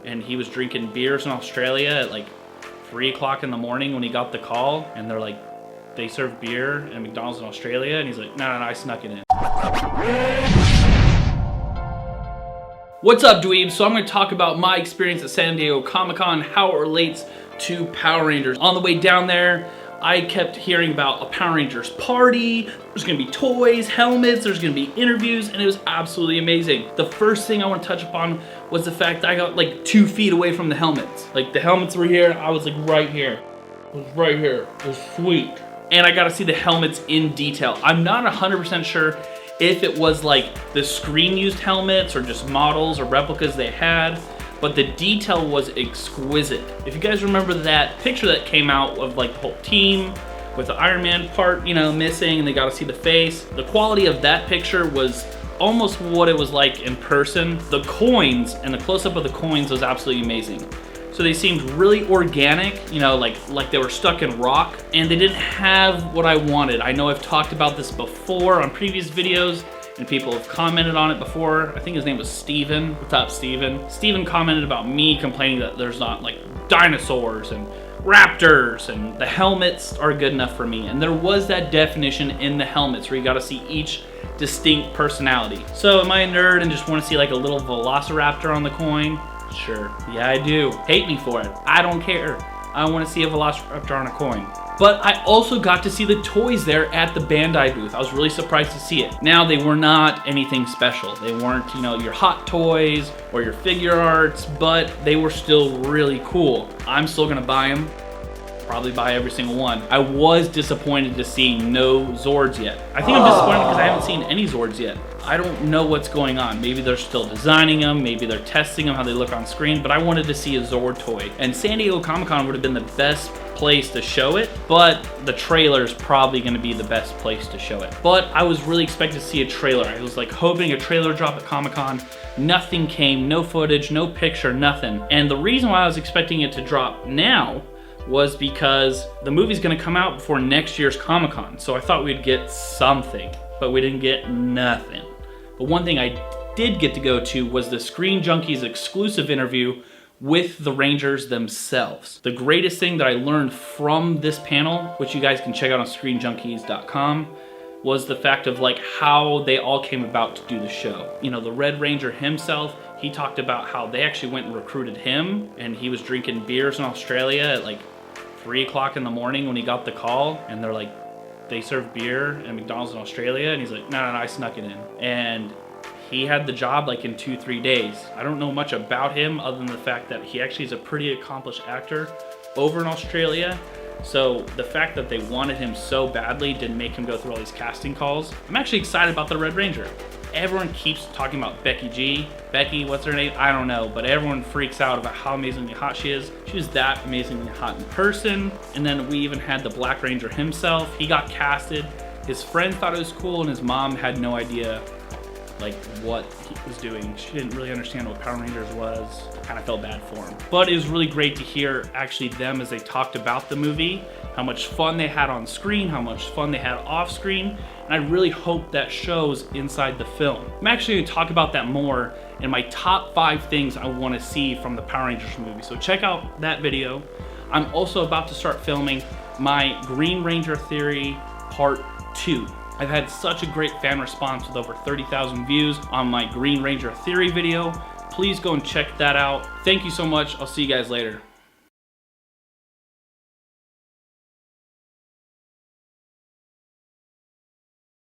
and he was drinking beers in Australia at like 3 o'clock in the morning when he got the call, and they're like, they serve beer at McDonald's in Australia, and he's like, no, I snuck it in. What's up, Dweeb? So I'm going to talk about my experience at San Diego Comic-Con, how it relates to Power Rangers. On the way down there, I kept hearing about a Power Rangers party. There's going to be toys, helmets, there's going to be interviews, and it was absolutely amazing. The first thing I want to touch upon was the fact that I got like 2 feet away from the helmets. Like the helmets were here, I was like right here. It was right here. It was sweet. And I got to see the helmets in detail. I'm not 100% sure if it was like the screen-used helmets or just models or replicas they had, but the detail was exquisite. If you guys remember that picture that came out of like the whole team with the Iron Man part, you know, missing, and they got to see the face, the quality of that picture was almost what it was like in person. The coins and the close-up of the coins was absolutely amazing. So they seemed really organic, you know, like they were stuck in rock, and they didn't have what I wanted. I know I've talked about this before on previous videos, and people have commented on it before. I think his name was Steven. What's up, Steven? Steven commented about me complaining that there's not like dinosaurs and raptors, and the helmets are good enough for me. And there was that definition in the helmets where you got to see each distinct personality. So am I a nerd and just want to see like a little velociraptor on the coin? Sure, yeah I do. Hate me for it, I don't care. I want to see a velociraptor on a coin. But I also got to see the toys there at the Bandai booth. I was really surprised to see it. Now, they were not anything special. They weren't, you know, your hot toys or your figure arts, but they were still really cool. I'm still gonna buy them. Probably buy every single one. I was disappointed to see no Zords yet. I think I'm disappointed because I haven't seen any Zords yet. I don't know what's going on. Maybe they're still designing them, maybe they're testing them, how they look on screen, but I wanted to see a Zord toy. And San Diego Comic-Con would have been the best place to show it, but the trailer is probably gonna be the best place to show it. But I was really expecting to see a trailer. I was like hoping a trailer drop at Comic-Con. Nothing came, no footage, no picture, nothing. And the reason why I was expecting it to drop now was because the movie's gonna come out before next year's Comic-Con. So I thought we'd get something, but we didn't get nothing. But one thing I did get to go to was the Screen Junkies exclusive interview with the Rangers themselves. The greatest thing that I learned from this panel, which you guys can check out on screenjunkies.com, was the fact of like how they all came about to do the show. You know, the Red Ranger himself, he talked about how they actually went and recruited him, and he was drinking beers in Australia at like 3 o'clock in the morning when he got the call, and they're like, they serve beer at McDonald's in Australia, and he's like, no, I snuck it in. And he had the job like in 2-3 days. I don't know much about him other than the fact that he actually is a pretty accomplished actor over in Australia. So the fact that they wanted him so badly didn't make him go through all these casting calls. I'm actually excited about the Red Ranger. Everyone keeps talking about Becky G. Becky, what's her name? I don't know, but everyone freaks out about how amazingly hot she is. She was that amazingly hot in person. And then we even had the Black Ranger himself. He got casted. His friend thought it was cool, and his mom had no idea like what he was doing. She didn't really understand what Power Rangers was. Kind of felt bad for him. But it was really great to hear actually them as they talked about the movie, how much fun they had on screen, how much fun they had off screen, and I really hope that shows inside the film. I'm actually going to talk about that more in my top 5 things I want to see from the Power Rangers movie, so check out that video. I'm also about to start filming my Green Ranger Theory Part 2. I've had such a great fan response with over 30,000 views on my Green Ranger Theory video. Please go and check that out. Thank you so much. I'll see you guys later.